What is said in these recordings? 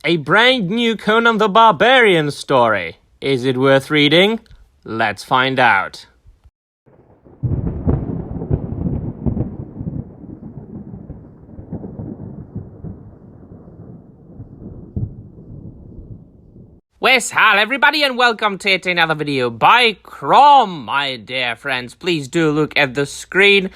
A brand new Conan the Barbarian story. Is it worth reading? Let's find out. Wes, hi everybody, and welcome to yet another video by CROM, my dear friends. Please do look at the screen.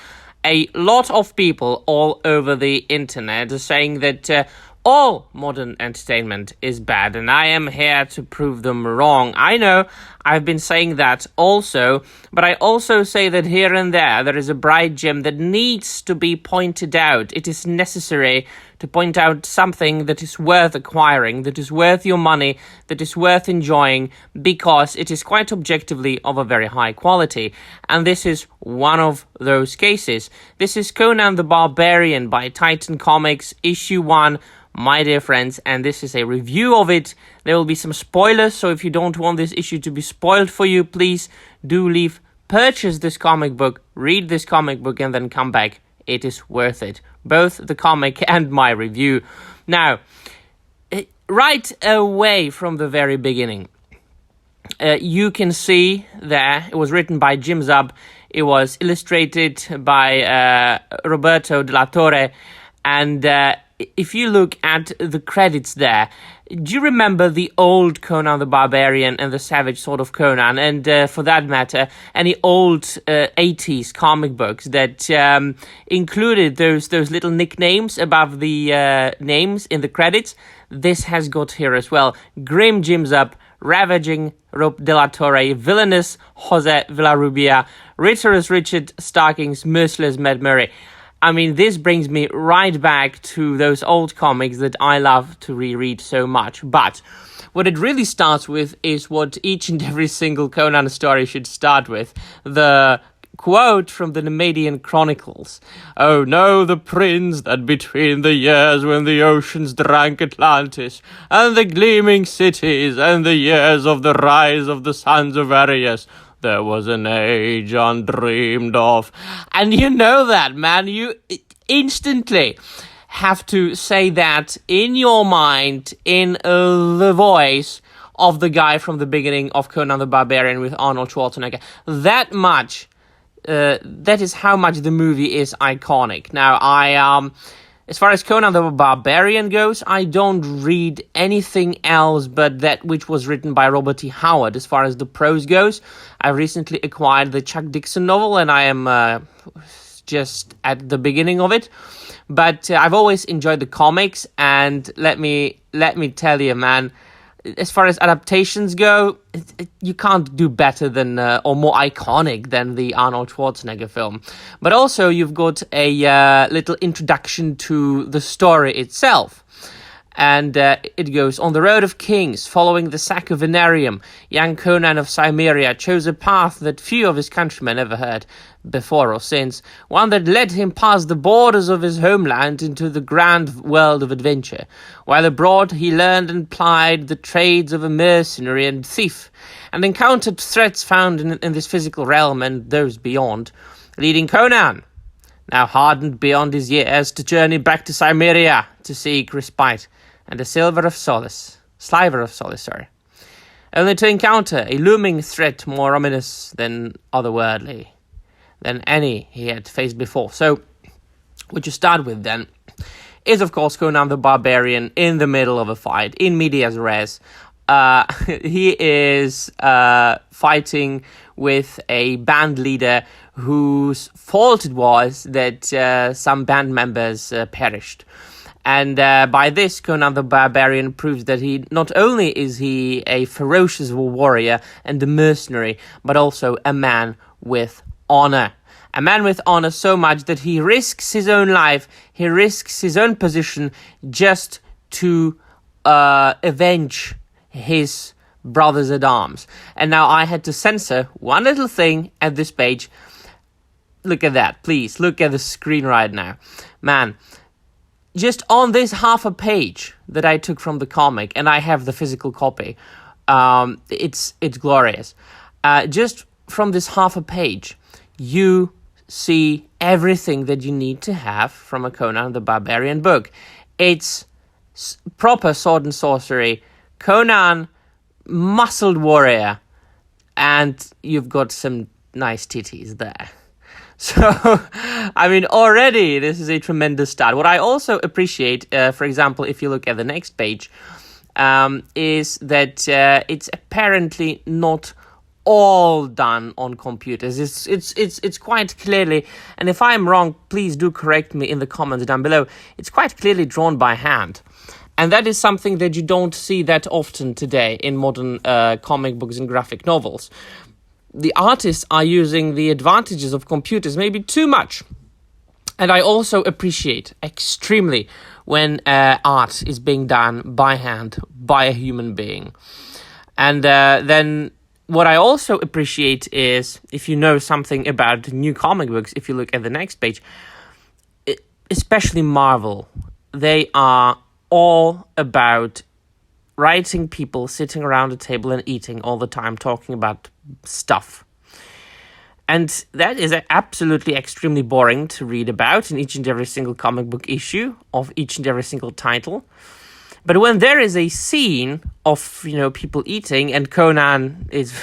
A lot of people all over the internet are saying that all modern entertainment is bad, and I am here to prove them wrong. I know I've been saying that also, but I also say that here and there is a bright gem that needs to be pointed out. It is necessary to point out something that is worth acquiring, that is worth your money, that is worth enjoying, because it is quite objectively of a very high quality. And this is one of those cases. This is Conan the Barbarian by Titan Comics, issue 1, my dear friends, and this is a review of it. There will be some spoilers, so if you don't want this issue to be spoiled for you, please do leave, purchase this comic book, read this comic book, and then come back. It is worth it, both the comic and my review. Now, right away from the very beginning, you can see there, it was written by Jim Zub, it was illustrated by Roberto de la Torre, and if you look at the credits there, do you remember the old Conan the Barbarian and the Savage Sword of Conan, and for that matter, any old 80s comic books that included those little nicknames above the names in the credits? This has got here as well. Grim Jim Zub, Ravaging Rob de la Torre, Villainous Jose Villarrubia, Rigorous Richard Starkings, Merciless Matt Murray. I mean, this brings me right back to those old comics that I love to reread so much. But what it really starts with is what each and every single Conan story should start with. The quote from the Nemedian Chronicles. "Oh, know the prince that between the years when the oceans drank Atlantis, and the gleaming cities, and the years of the rise of the sons of Ares, there was an age undreamed of." And you know that, man. You instantly have to say that in your mind, in the voice of the guy from the beginning of Conan the Barbarian with Arnold Schwarzenegger. That much, that is how much the movie is iconic. Now, as far as Conan the Barbarian goes, I don't read anything else but that which was written by Robert T. Howard. As far as the prose goes, I recently acquired the Chuck Dixon novel, and I am just at the beginning of it. But I've always enjoyed the comics, and let me tell you, man, as far as adaptations go, you can't do better than or more iconic than the Arnold Schwarzenegger film. But also, you've got a little introduction to the story itself. And it goes, "On the road of kings, following the sack of Venarium, young Conan of Cimmeria chose a path that few of his countrymen ever heard before or since, one that led him past the borders of his homeland into the grand world of adventure. While abroad, he learned and plied the trades of a mercenary and thief, and encountered threats found in this physical realm and those beyond, leading Conan, now hardened beyond his years, to journey back to Cimmeria to seek respite and a sliver of solace, only to encounter a looming threat more ominous than otherworldly than any he had faced before." So, what you start with then is, of course, Conan the Barbarian in the middle of a fight, in medias res. He is fighting with a band leader whose fault it was that some band members perished. And by this, Conan the Barbarian proves that he not only is he a ferocious warrior and a mercenary, but also a man with honor. A man with honor so much that he risks his own life, he risks his own position just to avenge his brothers at arms. And now I had to censor one little thing at this page. Look at that, please. Look at the screen right now. Man, just on this half a page that I took from the comic, and I have the physical copy, it's glorious. Just from this half a page, you see everything that you need to have from a Conan the Barbarian book. It's proper sword and sorcery. Conan, muscled warrior, and you've got some nice titties there. So, I mean, already this is a tremendous start. What I also appreciate, for example, if you look at the next page, is that it's apparently not all done on computers. It's quite clearly, and if I'm wrong, please do correct me in the comments down below. It's quite clearly drawn by hand. And that is something that you don't see that often today in modern comic books and graphic novels. The artists are using the advantages of computers maybe too much. And I also appreciate extremely when art is being done by hand, by a human being. And then what I also appreciate is, if you know something about new comic books, if you look at the next page, especially Marvel, they are all about writing people sitting around a table and eating all the time, talking about stuff. And that is absolutely extremely boring to read about in each and every single comic book issue of each and every single title. But when there is a scene of, people eating, and Conan is,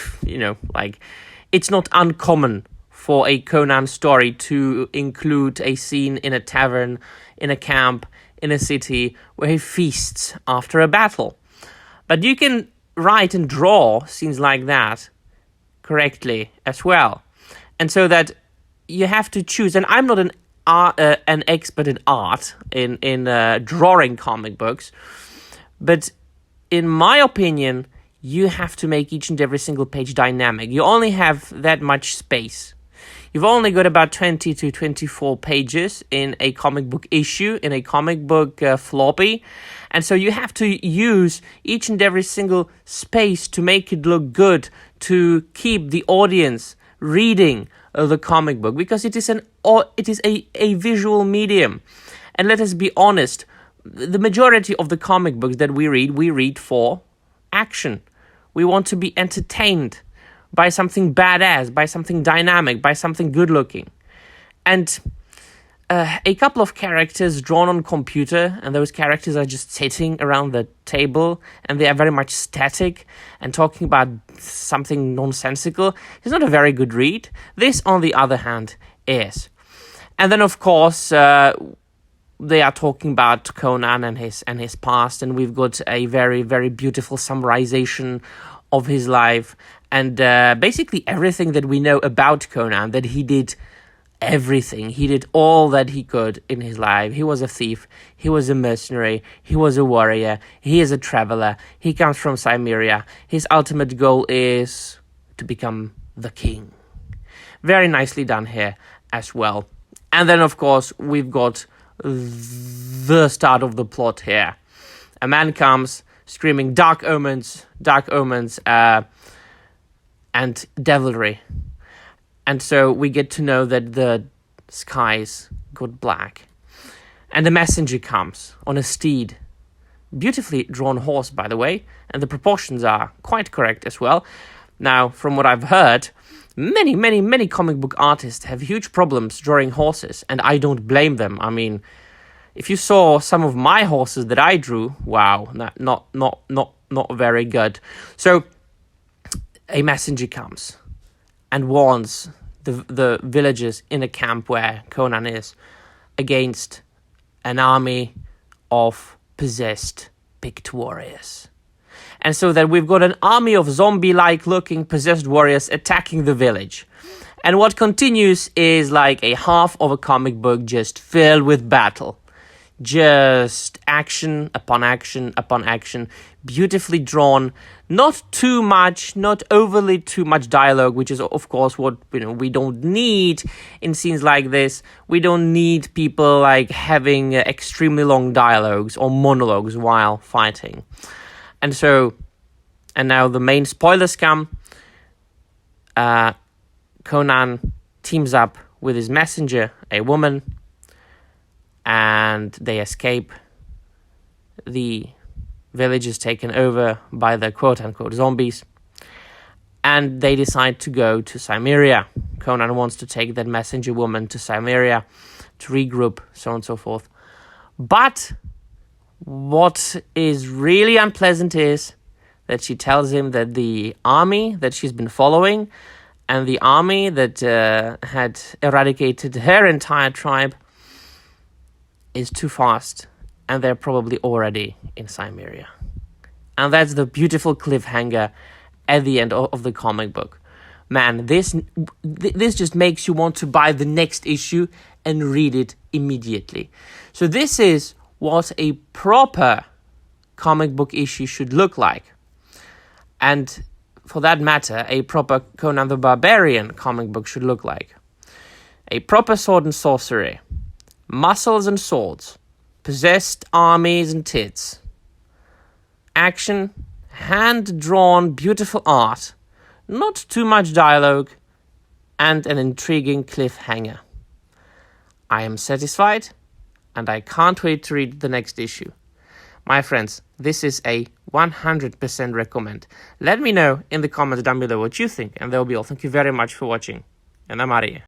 it's not uncommon for a Conan story to include a scene in a tavern, in a camp, in a city where he feasts after a battle. But you can write and draw scenes like that correctly as well. And so that you have to choose, and I'm not an expert in art, in drawing comic books, but in my opinion, you have to make each and every single page dynamic. You only have that much space. You've only got about 20 to 24 pages in a comic book issue, in a comic book floppy. And so you have to use each and every single space to make it look good, to keep the audience reading the comic book, because it is a visual medium. And let us be honest, the majority of the comic books that we read for action. We want to be entertained by something badass, by something dynamic, by something good looking. And a couple of characters drawn on computer, and those characters are just sitting around the table, and they are very much static and talking about something nonsensical. It's not a very good read. This, on the other hand, is. And then, of course, they are talking about Conan and his past, and we've got a very, very beautiful summarization of his life, and basically everything that we know about Conan, that he did everything. He did all that he could in his life. He was a thief. He was a mercenary. He was a warrior. He is a traveler. He comes from Cimmeria. His ultimate goal is to become the king. Very nicely done here as well. And then, of course, we've got the start of the plot here. A man comes screaming dark omens, and devilry. And so we get to know that the skies got black. And the messenger comes on a steed. Beautifully drawn horse, by the way. And the proportions are quite correct as well. Now, from what I've heard, many comic book artists have huge problems drawing horses. And I don't blame them. I mean, if you saw some of my horses that I drew, wow, not very good. So, a messenger comes and warns the villagers in a camp where Conan is against an army of possessed picked warriors. And so that we've got an army of zombie-like looking possessed warriors attacking the village. And what continues is like a half of a comic book just filled with battle. Just action upon action upon action, beautifully drawn, not too much, not overly too much dialogue, which is of course what we don't need in scenes like this. We don't need people like having extremely long dialogues or monologues while fighting. And now the main spoilers come. Conan teams up with his messenger, a woman, and they escape. The village is taken over by the quote-unquote zombies, and they decide to go to Cimmeria. Conan wants to take that messenger woman to Cimmeria to regroup, so on and so forth. But What is really unpleasant is that she tells him that the army that she's been following and the army that had eradicated her entire tribe is too fast, and they're probably already in Cimmeria. And that's the beautiful cliffhanger at the end of the comic book. Man, this just makes you want to buy the next issue and read it immediately. So this is what a proper comic book issue should look like. And for that matter, a proper Conan the Barbarian comic book should look like. A proper sword and sorcery, muscles and swords, possessed armies and tits, action, hand-drawn beautiful art, not too much dialogue, and an intriguing cliffhanger. I am satisfied, and I can't wait to read the next issue. My friends, this is a 100% recommend. Let me know in the comments down below what you think, and that will be all. Thank you very much for watching, and I'm out of here.